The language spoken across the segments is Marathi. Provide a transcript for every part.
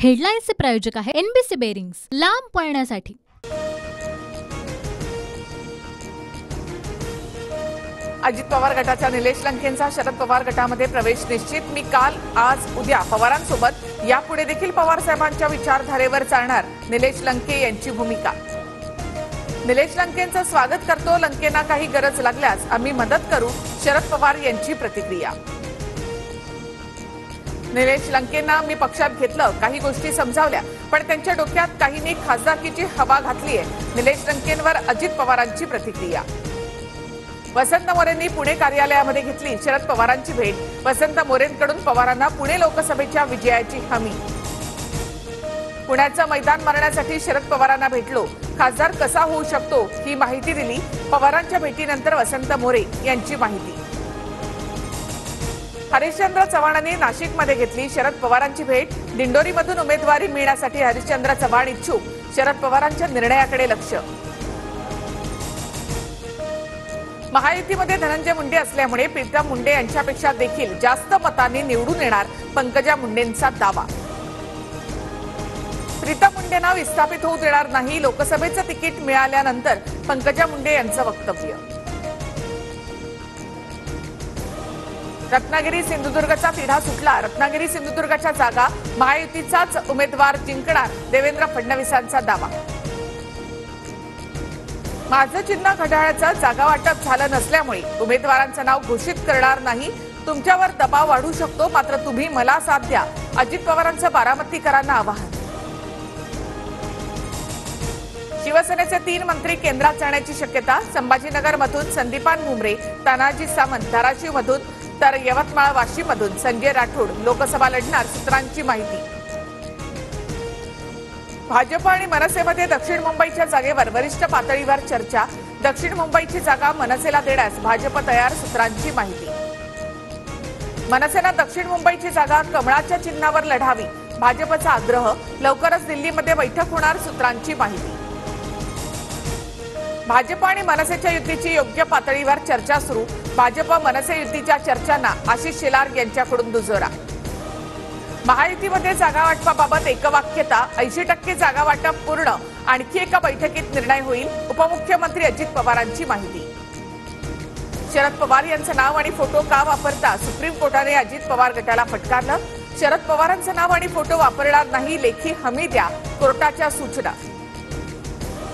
हेडलाईन्सचे प्रायोजक आहे एनबीसी बेरिंग्स, लांब पळण्यासाठी। अजित पवार गटाच्या निलेश लंकेंचा शरद पवार गटामध्ये प्रवेश निश्चित। मी काल, आज, उद्या पवारांसोबत यापुढे देखील पवार साहेबांच्या विचारधारेवर चालणार, निलेश लंके यांची भूमिका। निलेश लंकेंचं स्वागत करतो, लंकेंना काही गरज लागल्यास आम्ही मदत करू, शरद पवार यांची प्रतिक्रिया। निलेश लंकेंना मी पक्षात घेतलं, काही गोष्टी समजावल्या, पण त्यांच्या डोक्यात काहींनी खासदारकीची हवा घातली आहे, निलेश लंकेंवर अजित पवारांची प्रतिक्रिया। वसंत मोरेंनी पुणे कार्यालयामध्ये घेतली शरद पवारांची भेट, वसंत मोरेंकडून पवारांना पुणे लोकसभेच्या विजयाची हमी। पुण्याचं मैदान मारण्यासाठी शरद पवारांना भेटलो, खासदार कसा होऊ शकतो ही माहिती दिली, पवारांच्या भेटीनंतर वसंत मोरे यांची माहिती। हरिश्चंद्र चव्हाणांनी नाशिकमध्ये घेतली शरद पवारांची भेट, दिंडोरीमधून उमेदवारी मिळण्यासाठी हरिश्चंद्र चव्हाण इच्छुक, शरद पवारांच्या निर्णयाकडे लक्ष। महायुतीमध्ये धनंजय मुंडे असल्यामुळे प्रीतम मुंडे यांच्यापेक्षा देखील जास्त मतांनी निवडून येणार, पंकजा मुंडेंचा दावा। प्रीतम मुंडेंना विस्थापित होऊ देणार नाही, लोकसभेचं तिकीट मिळाल्यानंतर पंकजा मुंडे यांचं वक्तव्य। रत्नागिरी सिंधुदुर्गचा तिढा सुटला, रत्नागिरी सिंधुदुर्गच्या जागा महायुतीचाच उमेदवार जिंकणार, देवेंद्र फडणवीसांचा दावा। माझं चिन्ह घड्याळाचं जागा वाटप झालं नसल्यामुळे उमेदवारांचं नाव घोषित करणार नाही, तुमच्यावर दबाव वाढू शकतो, मात्र तुम्ही मला साथ द्या, अजित पवारांचं बारामतीकरांना आवाहन। शिवसेनेचे 3 मंत्री केंद्रात जाण्याची शक्यता, संभाजीनगरमधून संदीपान भुमरे, तानाजी सावंत धाराशिवमधून, तर यवतमाळ वाशीमधून संजय राठोड लोकसभा लढणार, सूत्रांची माहिती। भाजप आणि मनसेमध्ये दक्षिण मुंबईच्या जागेवर वरिष्ठ पातळीवर चर्चा, दक्षिण मुंबईची जागा मनसेला देण्यास भाजप तयार, सूत्रांची माहिती। मनसेनं दक्षिण मुंबईची जागा कमळाच्या चिन्हावर लढावी, भाजपचा आग्रह, लवकरच दिल्लीमध्ये बैठक होणार, सूत्रांची माहिती। भाजप आणि मनसेच्या युतीची योग्य पातळीवर चर्चा सुरू, भाजप मनसे युतीच्या चर्चांना आशिष शेलार यांच्याकडून दुजोरा। महायुतीमध्ये जागा वाटपाबाबत एकवाक्यता, 80% जागा वाटप पूर्ण, आणखी एका बैठकीत निर्णय होईल, उपमुख्यमंत्री अजित पवारांची माहिती। शरद पवार यांचं नाव आणि फोटो का वापरता, सुप्रीम कोर्टाने अजित पवार गटाला फटकारलं, शरद पवारांचं नाव आणि फोटो वापरणार नाही, लेखी हमी द्या, कोर्टाच्या सूचना।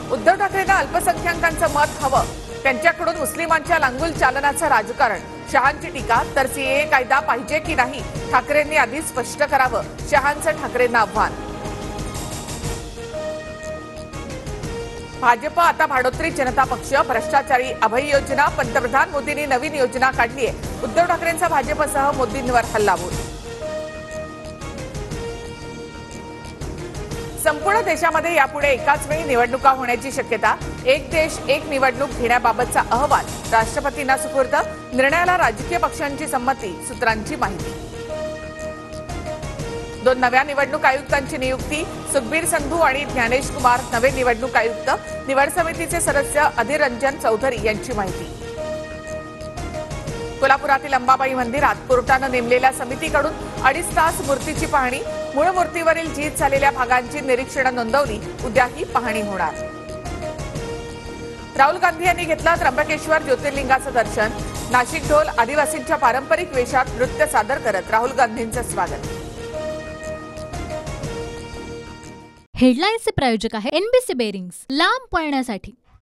उद्धव ठाकरेंना अल्पसंख्याकांचं मत हवं, त्यांच्याकडून मुस्लिमांच्या लांगुल चालनाचं राजकारण, शहांची टीका, तर सीएए कायदा पाहिजे की नाही, ठाकरेंनी आधी स्पष्ट करावं, शहांचं ठाकरेंना आव्हान। भाजप आता भाडोत्री जनता पक्ष, भ्रष्टाचारी अभय योजना, पंतप्रधान मोदींनी नवीन योजना काढली आहे, उद्धव ठाकरेंचा भाजपसह मोदींवर हल्लाबोल। संपूर्ण देशामध्ये यापुढे एकाच वेळी निवडणुका होण्याची शक्यता, एक देश एक निवडणूक घेण्याबाबतचा अहवाल राष्ट्रपतींना सुपूर्द, निर्णयाला राजकीय पक्षांची संमती, सूत्रांची माहिती। 2 नव्या निवडणूक आयुक्तांची नियुक्ती, सुखबीर संधू आणि ज्ञानेश कुमार नवे निवडणूक आयुक्त, निवड समितीचे सदस्य अधीर रंजन चौधरी यांची माहिती। कोल्हापुरातील अंबाबाई मंदिरात कोर्टानं नेमलेल्या समितीकडून 2.5 तास मूर्तीची पाहणी, मूळ मूर्तीवरील झीज झालेल्या भागांची निरीक्षणं नोंदवली, उद्याही पाहणी होणार। राहुल गांधी यांनी घेतलं त्र्यंबकेश्वर ज्योतिर्लिंगाचं दर्शन, नाशिक ढोल आदिवासींच्या पारंपरिक वेशात नृत्य सादर करत राहुल गांधींचं स्वागत। हेडलाईन्सचे प्रायोजक आहे एनबीसी बेरिंग्स, लांब पळण्यासाठी।